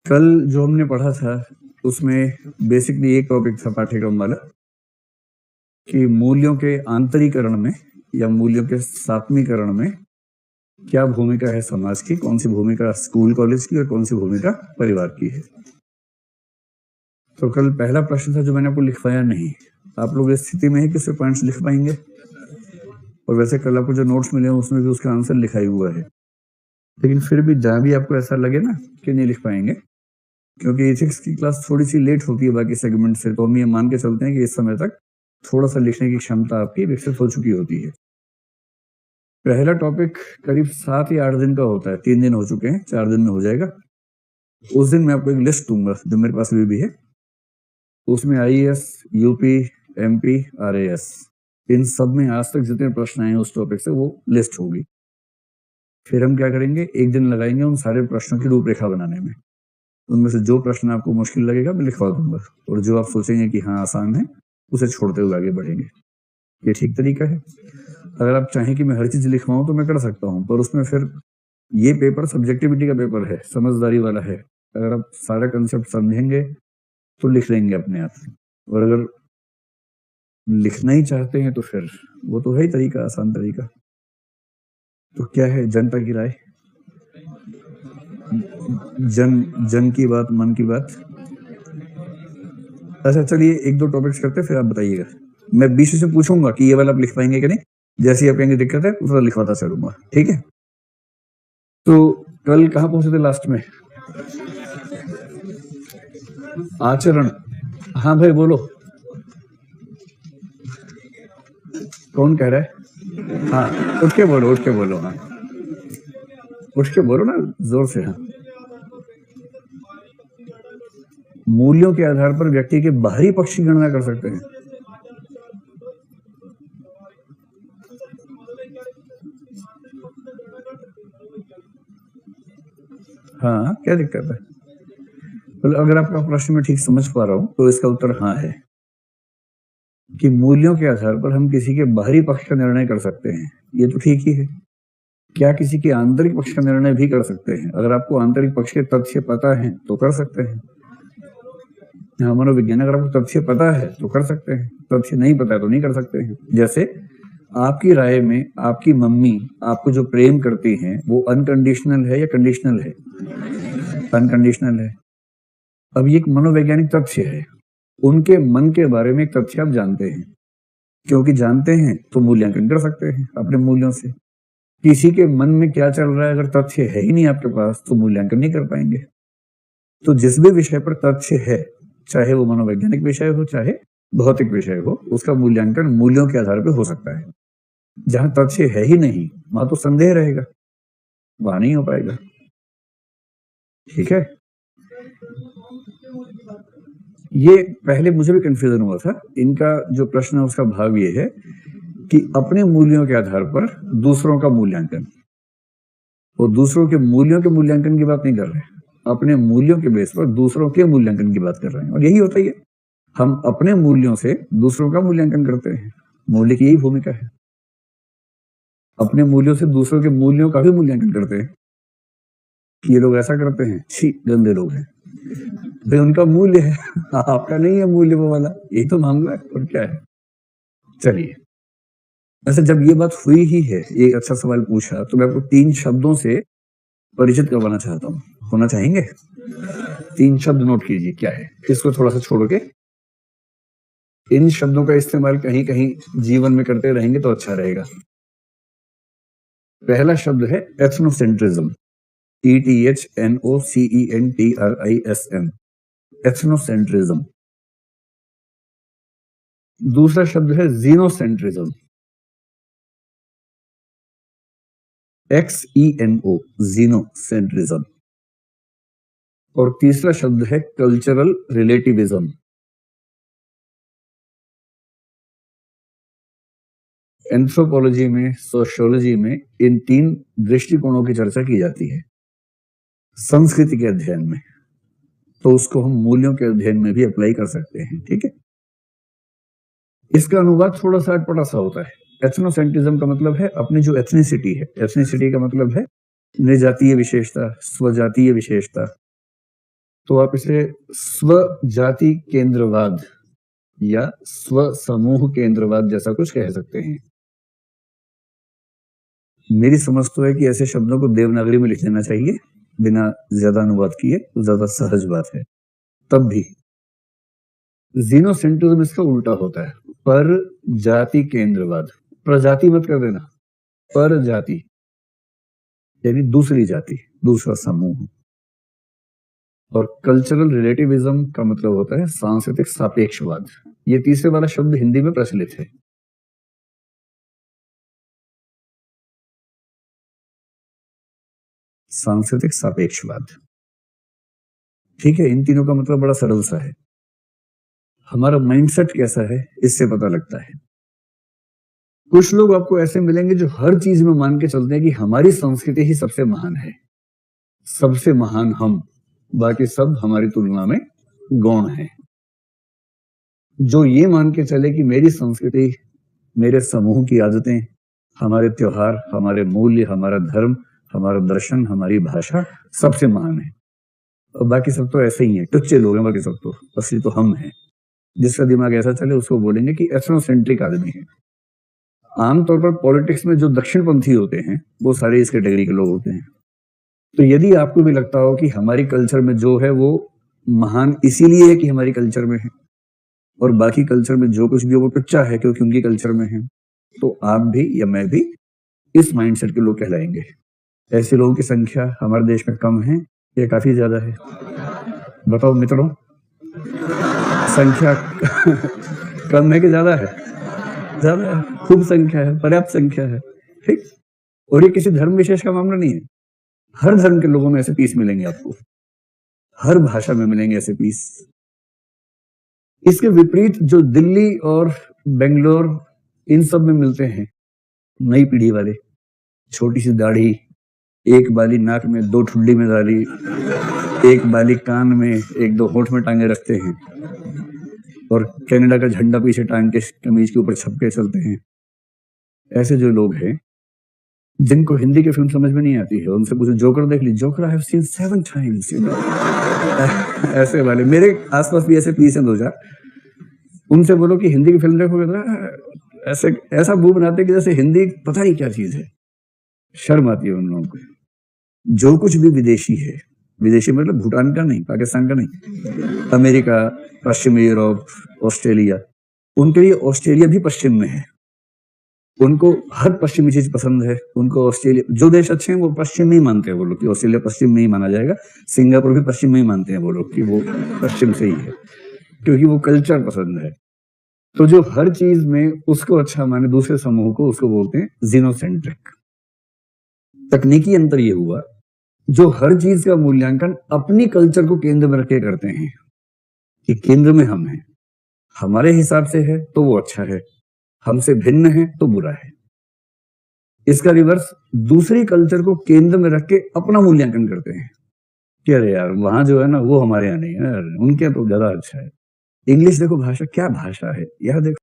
कल जो हमने पढ़ा था उसमें बेसिकली एक टॉपिक था पाठ्यक्रम वाला कि मूल्यों के आंतरीकरण में या मूल्यों के सात्मीकरण में क्या भूमिका है समाज की, कौन सी भूमिका स्कूल कॉलेज की और कौन सी भूमिका परिवार की है। तो कल पहला प्रश्न था जो मैंने आपको लिखवाया नहीं। आप लोग इस स्थिति में है कि सिर्फ पॉइंट्स लिख पाएंगे, और वैसे कल आपको जो नोट्स मिले हैं उसमें भी उसका आंसर लिखा ही हुआ है, लेकिन फिर भी जहां भी आपको ऐसा लगे ना कि नहीं लिख पाएंगे, क्योंकि एथिक्स की क्लास थोड़ी सी लेट होती है बाकी सेगमेंट से, तो हम ये मान के चलते हैं कि इस समय तक थोड़ा सा लिखने की क्षमता आपकी विकसित हो चुकी होती है। पहला टॉपिक करीब 7 या 8 दिन का होता है, 3 दिन हो चुके हैं, 4 दिन में हो जाएगा। उस दिन मैं आपको एक लिस्ट दूंगा जो मेरे पास भी है, उसमें IAS, UP, MP, RAS इन सब में आज तक जितने प्रश्न आए हैं उस टॉपिक से वो लिस्ट होगी। फिर हम क्या करेंगे, एक दिन लगाएंगे उन सारे प्रश्नों की रूपरेखा बनाने में। उनमें से जो प्रश्न आपको मुश्किल लगेगा मैं लिखवा दूंगा, और जो आप सोचेंगे कि हाँ आसान है उसे छोड़ते हुए आगे बढ़ेंगे। ये ठीक तरीका है। अगर आप चाहें कि मैं हर चीज लिखवाऊं तो मैं कर सकता हूं, पर उसमें फिर ये पेपर सब्जेक्टिविटी का पेपर है, समझदारी वाला है। अगर आप सारा कंसेप्ट समझेंगे तो लिख लेंगे अपने आप, और अगर लिखना ही चाहते हैं तो फिर वो तो है ही तरीका, आसान तरीका। तो क्या है जनता की राय, जन की बात, मन की बात। अच्छा चलिए एक दो टॉपिक्स करते हैं, फिर आप बताइएगा। मैं बीच से पूछूंगा कि ये वाला आप लिख पाएंगे कि नहीं, जैसे ही आप कहेंगे दिक्कत है उसका लिखवाता चलूंगा, ठीक है। तो कल कहाँ पहुंचे थे लास्ट में? आचरण। हाँ भाई बोलो, कौन कह रहा है? हाँ उठ के बोलो, उठ के बोलो, हाँ उठ के बोलो ना जोर से। हाँ, मूल्यों के आधार पर व्यक्ति के बाहरी पक्ष की गणना कर सकते हैं। हाँ क्या दिक्कत है? तो अगर आपका प्रश्न मैं ठीक समझ पा रहा हूं तो इसका उत्तर हाँ है कि मूल्यों के आधार पर हम किसी के बाहरी पक्ष का निर्णय कर सकते हैं। ये तो ठीक ही है। क्या किसी के आंतरिक पक्ष का निर्णय भी कर सकते हैं? अगर आपको आंतरिक पक्ष के तथ्य पता है तो कर सकते हैं। हाँ, मनोविज्ञान, अगर आपको तथ्य पता है तो कर सकते हैं, तथ्य नहीं पता है तो नहीं कर सकते हैं। जैसे आपकी राय में आपकी मम्मी आपको जो प्रेम करती हैं वो अनकंडीशनल है या कंडीशनल है? अनकंडीशनल है। अब ये एक मनोवैज्ञानिक तथ्य है, उनके मन के बारे में एक तथ्य आप जानते हैं, क्योंकि जानते हैं तो मूल्यांकन कर सकते हैं अपने मूल्यों से। किसी के मन में क्या चल रहा है अगर तथ्य है ही नहीं आपके पास तो मूल्यांकन नहीं कर पाएंगे। तो जिस भी विषय पर तथ्य है, चाहे वो मनोवैज्ञानिक विषय हो चाहे भौतिक विषय हो, उसका मूल्यांकन मूल्यों के आधार पर हो सकता है। जहां तथ्य है ही नहीं वहां तो संदेह रहेगा, वहां नहीं हो पाएगा। ठीक है, ये पहले मुझे भी कंफ्यूजन हुआ था। इनका जो प्रश्न है उसका भाव ये है कि अपने मूल्यों के आधार पर दूसरों का मूल्यांकन, और दूसरों के मूल्यों के मूल्यांकन की बात नहीं कर रहे, अपने मूल्यों के बेस पर दूसरों के मूल्यांकन की बात कर रहे हैं। और यही होता ही है, हम अपने मूल्यों से दूसरों का मूल्यांकन करते हैं। मूल्य की यही भूमिका है, अपने मूल्यों से दूसरों के मूल्यों का भी मूल्यांकन करते हैं। ये लोग ऐसा करते हैं, छी गंदे लोग हैं, भाई उनका मूल्य है, आपका नहीं है मूल्य वो वाला, यही तो मामला है, और क्या है। चलिए, वैसे जब ये बात हुई ही है, एक अच्छा सवाल पूछा, तो मैं आपको 3 शब्दों से परिचित करवाना चाहता हूँ। होना चाहेंगे? 3 शब्द नोट कीजिए क्या है, इसको थोड़ा सा छोड़ के इन शब्दों का इस्तेमाल कहीं कहीं जीवन में करते रहेंगे तो अच्छा रहेगा। पहला शब्द है एथनोसेंट्रिज्म, ETHNOCENTRISM, एथनोसेंट्रिज्म। दूसरा शब्द है जीनोसेंट्रिज्म, XENO, जीनोसेंट्रिज्म। और तीसरा शब्द है कल्चरल रिलेटिविज्म। एंथ्रोपोलॉजी में, सोशियोलॉजी में इन 3 दृष्टिकोणों की चर्चा की जाती है संस्कृति के अध्ययन में, तो उसको हम मूल्यों के अध्ययन में भी अप्लाई कर सकते हैं। ठीक है, इसका अनुवाद थोड़ा सा अटपटा सा होता है। एथनोसेंट्रिज्म का मतलब है अपनी जो एथनिसिटी है, एथनिसिटी का मतलब है निजातीय विशेषता, स्वजातीय विशेषता। तो आप इसे स्व जाति केंद्रवाद या स्व समूह केंद्रवाद जैसा कुछ कह सकते हैं। मेरी समझ तो है कि ऐसे शब्दों को देवनागरी में लिख लेना चाहिए बिना ज्यादा अनुवाद किए, तो ज्यादा सहज बात है। तब भी जीनोसेंट्रिज्म इसका उल्टा होता है, पर जाति केंद्रवाद। प्रजाति मत कर देना, पर जाति यानी दूसरी जाति, दूसरा समूह। और कल्चरल रिलेटिविज्म का मतलब होता है सांस्कृतिक सापेक्षवाद। ये तीसरे वाला शब्द हिंदी में प्रचलित है। सांस्कृतिक सापेक्षवाद, ठीक है। इन तीनों का मतलब बड़ा सरल सा है। हमारा माइंडसेट कैसा है इससे पता लगता है। कुछ लोग आपको ऐसे मिलेंगे जो हर चीज में मान के चलते हैं कि हमारी संस्कृति ही सबसे महान है, सबसे महान हम, बाकी सब हमारी तुलना में गौण है। जो ये मान के चले कि मेरी संस्कृति, मेरे समूह की आदतें, हमारे त्योहार, हमारे मूल्य, हमारा धर्म, हमारा दर्शन, हमारी भाषा सबसे महान है, और बाकी सब तो ऐसे ही है, टुच्चे लोग हैं बाकी सब तो, असली तो हम हैं। जिसका दिमाग ऐसा चले उसको बोलेंगे कि एथनोसेंट्रिक आदमी है। आमतौर पर पॉलिटिक्स में जो दक्षिणपंथी होते हैं वो सारे इस कैटेगरी के लोग होते हैं। तो यदि आपको भी लगता हो कि हमारी कल्चर में जो है वो महान इसीलिए है कि हमारी कल्चर में है, और बाकी कल्चर में जो कुछ भी हो वो टुच्चा है क्योंकि उनकी कल्चर में है, तो आप भी या मैं भी इस माइंडसेट के लोग कहलाएंगे। ऐसे लोगों की संख्या हमारे देश में कम है या काफी ज्यादा है? बताओ मित्रों, संख्या कम है कि ज्यादा है? ज्यादा है, खूब संख्या है, पर्याप्त संख्या है, ठीक। और ये किसी धर्म विशेष का मामला नहीं है। हर धर्म के लोगों में ऐसे पीस मिलेंगे आपको, हर भाषा में मिलेंगे ऐसे पीस। इसके विपरीत जो दिल्ली और बेंगलोर इन सब में मिलते हैं, नई पीढ़ी वाले, छोटी सी दाढ़ी, एक बाली नाक में, दो ठुड्डी में डाली, एक बाली कान में, एक दो होठ में टांगे रखते हैं, और कनाडा का झंडा पीछे टांग के कमीज के ऊपर छपके चलते हैं। ऐसे जो लोग हैं जिनको हिंदी की फिल्म समझ में नहीं आती है, उनसे पूछो जोकर देख ली, Joker I have seen 7 times, you know. ऐसे वाले मेरे आसपास भी ऐसे पीस हैं 2-4। उनसे बोलो कि हिंदी की फिल्म देखोगे तो ऐसे ऐसा मुंह बनाते कि जैसे हिंदी पता नहीं क्या चीज है। शर्म आती है उन लोगों को। जो कुछ भी विदेशी है, विदेशी मतलब भूटान का नहीं, पाकिस्तान का नहीं, अमेरिका, पश्चिमी यूरोप, ऑस्ट्रेलिया, उनके लिए ऑस्ट्रेलिया भी पश्चिम में है। उनको हर पश्चिमी चीज पसंद है। उनको ऑस्ट्रेलिया, जो देश अच्छे हैं वो पश्चिम में ही मानते हैं वो लोग कि ऑस्ट्रेलिया पश्चिम में ही माना जाएगा। सिंगापुर भी पश्चिम में ही मानते हैं वो लोग कि वो पश्चिम से ही है, क्योंकि वो कल्चर पसंद है। तो जो हर चीज में उसको अच्छा माने दूसरे समूह को, उसको बोलते हैं जीनोसेंट्रिक। तकनीकी अंतर ये हुआ, जो हर चीज का मूल्यांकन अपनी कल्चर को केंद्र में रखे करते हैं कि केंद्र में हम हैं, हमारे हिसाब से है तो वो अच्छा है, हमसे भिन्न है तो बुरा है। इसका रिवर्स दूसरी कल्चर को केंद्र में रख के अपना मूल्यांकन करते हैं कि अरे यार वहां जो है ना वो हमारे यहाँ नहीं है, उनके तो ज्यादा अच्छा है। इंग्लिश देखो भाषा, क्या भाषा है यार, देखो